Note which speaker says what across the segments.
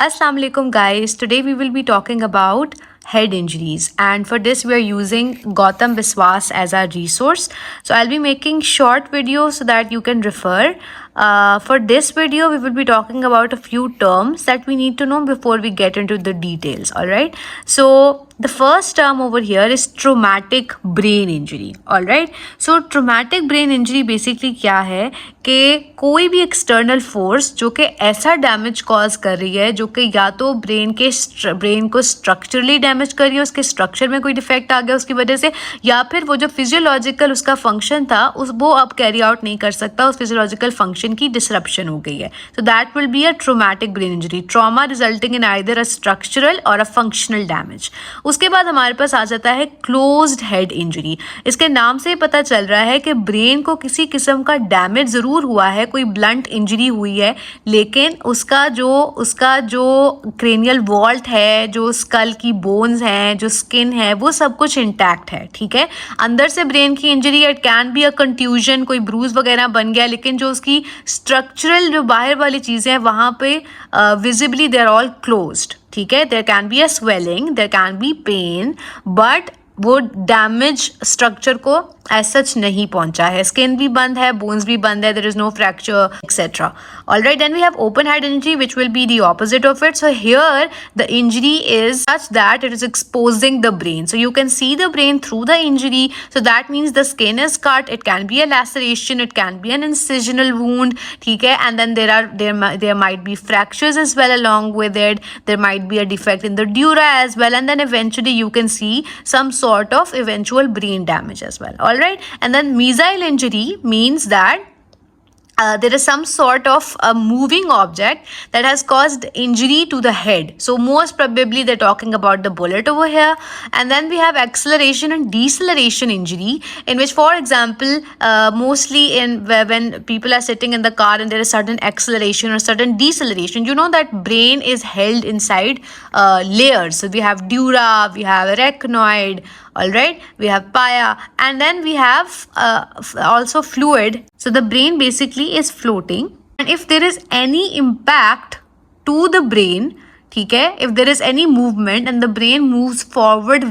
Speaker 1: Assalamu alaikum guys. Today we will be talking about head injuries, and for this we are using Biswas as our resource. So I'll be making short videos so that you can refer. For this video we will be talking about a few terms that we need to know before we get into the details. Alright, so the first term over here is traumatic brain injury. Alright, so traumatic brain injury basically क्या है कि कोई भी external force जो कि ऐसा damage cause कर रही है जो कि या तो ब्रेन को स्ट्रक्चरली डैमेज कर रही है, उसके स्ट्रक्चर में कोई डिफेक्ट आ गया उसकी वजह से, या फिर वो जो फिजियोलॉजिकल उसका फंक्शन था वो अब कैरी आउट नहीं कर सकता, उस फिजियोलॉजिकल फंक्शन की डिसरप्शन हो गई है. So that will be a traumatic brain injury, trauma resulting in either a structural और अ फंक्शनल डैमेज. उसके बाद हमारे पास आ जाता है क्लोज्ड हेड इंजरी. इसके नाम से पता चल रहा है कि ब्रेन को किसी किस्म का डैमेज ज़रूर हुआ है, कोई ब्लंट इंजरी हुई है, लेकिन उसका जो क्रेनियल वॉल्ट है, जो स्कल की बोन्स हैं, जो स्किन है, वो सब कुछ इंटैक्ट है. ठीक है, अंदर से ब्रेन की injury, it can be a contusion, कोई ब्रूज वगैरह बन गया, लेकिन जो उसकी स्ट्रक्चरल जो बाहर वाली चीज़ें हैं वहाँ पे visibly they are all closed. ठीक है, there can be a swelling, there can be pain, but वो डैमेज स्ट्रक्चर को एज सच नहीं पहुंचा है. स्किन भी बंद है, बोन्स भी बंद है, there is no fracture etcetera. Alright, then we have open head injury which will be the opposite of it. So here the injury is such that it is exposing the brain. So you can see the brain through the injury. So that means the skin is cut, it can be a laceration, it can be an incisional wound. ठीक है, and then there might be fractures as well along with it. There might be a defect in the dura as well, and then eventually you can see some sort of eventual brain damage as well. All right, and then mesial injury means that there is some sort of a moving object that has caused injury to the head. So most probably they're talking about the bullet over here. And then we have acceleration and deceleration injury, in which, for example, mostly when people are sitting in the car and there is sudden acceleration or sudden deceleration, you know that brain is held inside layers. So we have dura, we have arachnoid, all right, we have pia, and then we have also fluid. So the brain basically is floating, and if there is any impact to the brain, ठीक है, if there is any movement and the brain moves forward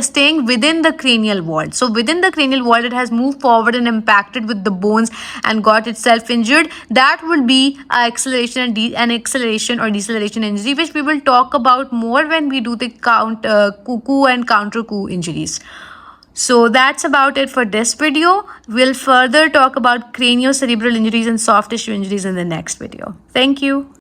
Speaker 1: staying within the cranial vault, so within the cranial vault it has moved forward and impacted with the bones and got itself injured, that will be an acceleration or deceleration injury, which we will talk about more when we do the coup and counter coup injuries. So that's about it for this video. We'll further talk about craniocerebral injuries and soft tissue injuries in the next video. Thank you.